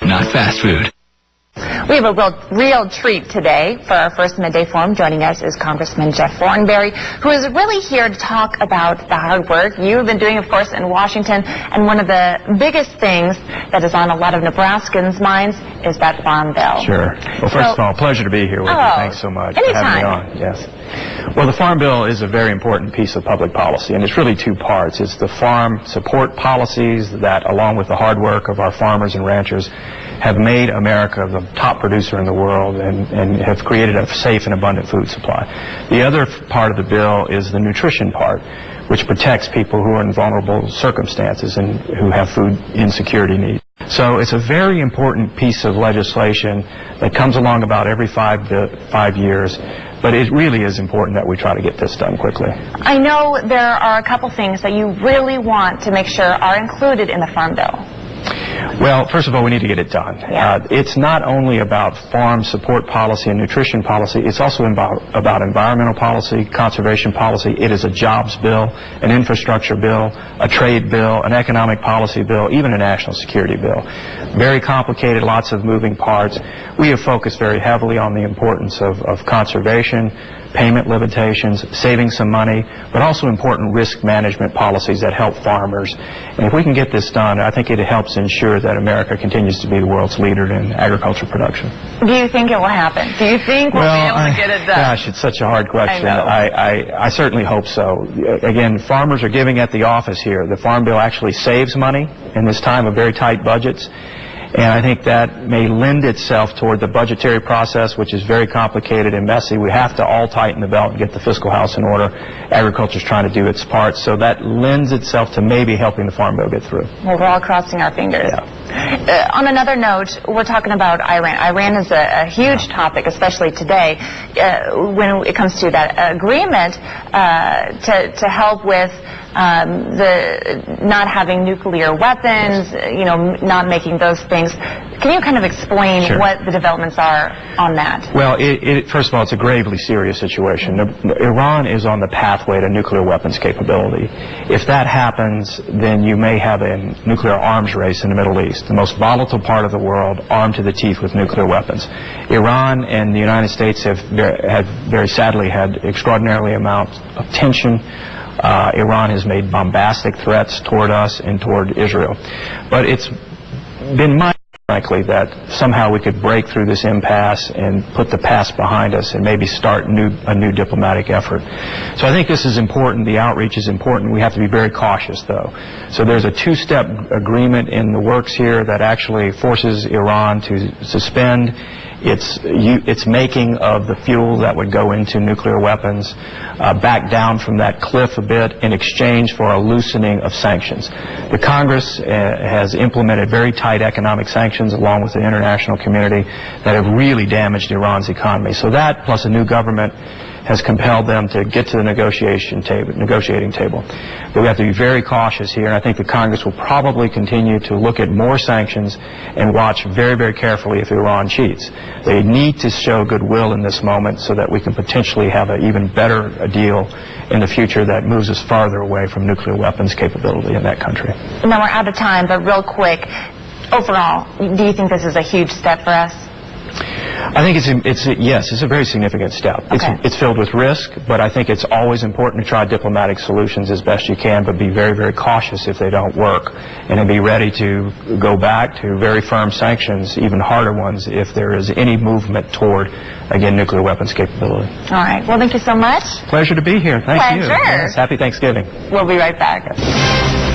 not fast food. We have a real treat today for our first midday forum. Joining us is Congressman Jeff Fortenberry, who is really here to talk about the hard work you've been doing, of course, in Washington. And one of the biggest things that is on a lot of Nebraskans' minds is that farm bill. Sure. Well, first of all, pleasure to be here with you. Thanks so much for having me on. Yes. Well, the farm bill is a very important piece of public policy, and it's really two parts. It's the farm support policies that, along with the hard work of our farmers and ranchers, have made America the top producer in the world and have created a safe and abundant food supply. The other part of the bill is the nutrition part, which protects people who are in vulnerable circumstances and who have food insecurity needs. So it's a very important piece of legislation that comes along about every 5 years, but it really is important that we try to get this done quickly. I know there are a couple things that you really want to make sure are included in the farm bill. Well, first of all, we need to get it done. It's not only about farm support policy and nutrition policy, it's also about environmental policy, conservation policy. It is a jobs bill, an infrastructure bill, a trade bill, an economic policy bill, even a national security bill. Very complicated, lots of moving parts. We have focused very heavily on the importance of conservation, payment limitations, saving some money, but also important risk management policies that help farmers. And if we can get this done, I think it helps ensure that America continues to be the world's leader in agriculture production. Do you think it will happen? Do you think we'll be able to get it done? Gosh, it's such a hard question. I certainly hope so. Again, farmers are giving at the office here. The Farm Bill actually saves money in this time of very tight budgets. And I think that may lend itself toward the budgetary process, which is very complicated and messy. We have to all tighten the belt and get the fiscal house in order. Agriculture's trying to do its part, so that lends itself to maybe helping the Farm Bill get through. Well, we're all crossing our fingers. Yeah. On another note, we're talking about Iran. Iran is a huge topic, especially today, when it comes to that agreement to help with the not having nuclear weapons, not making those things. Can you kind of explain what the developments are on that? Well, first of all, it's a gravely serious situation. Iran is on the pathway to nuclear weapons capability. If that happens, then you may have a nuclear arms race in the Middle East, the most volatile part of the world, armed to the teeth with nuclear weapons. Iran and the United States have very sadly had extraordinary amounts of tension. Iran has made bombastic threats toward us and toward Israel. But it's been my frankly, that somehow we could break through this impasse and put the past behind us and maybe start a new diplomatic effort. So I think this is important. The outreach is important. We have to be very cautious, though. So there's a two-step agreement in the works here that actually forces Iran to suspend its making of the fuel that would go into nuclear weapons, back down from that cliff a bit in exchange for a loosening of sanctions. The Congress has implemented very tight economic sanctions along with the international community that have really damaged Iran's economy. So that, plus a new government, has compelled them to get to the negotiating table. But we have to be very cautious here, and I think the Congress will probably continue to look at more sanctions and watch very, very carefully if Iran cheats. They need to show goodwill in this moment so that we can potentially have an even better deal in the future that moves us farther away from nuclear weapons capability in that country. Now we're out of time, but real quick, overall, do you think this is a huge step for us? I think it's a very significant step. It's filled with risk, but I think it's always important to try diplomatic solutions as best you can, but be very, very cautious if they don't work, and then be ready to go back to very firm sanctions, even harder ones, if there is any movement toward, again, nuclear weapons capability. All right. Well, thank you so much. Pleasure to be here. Thank you. Pleasure. Yes, happy Thanksgiving. We'll be right back.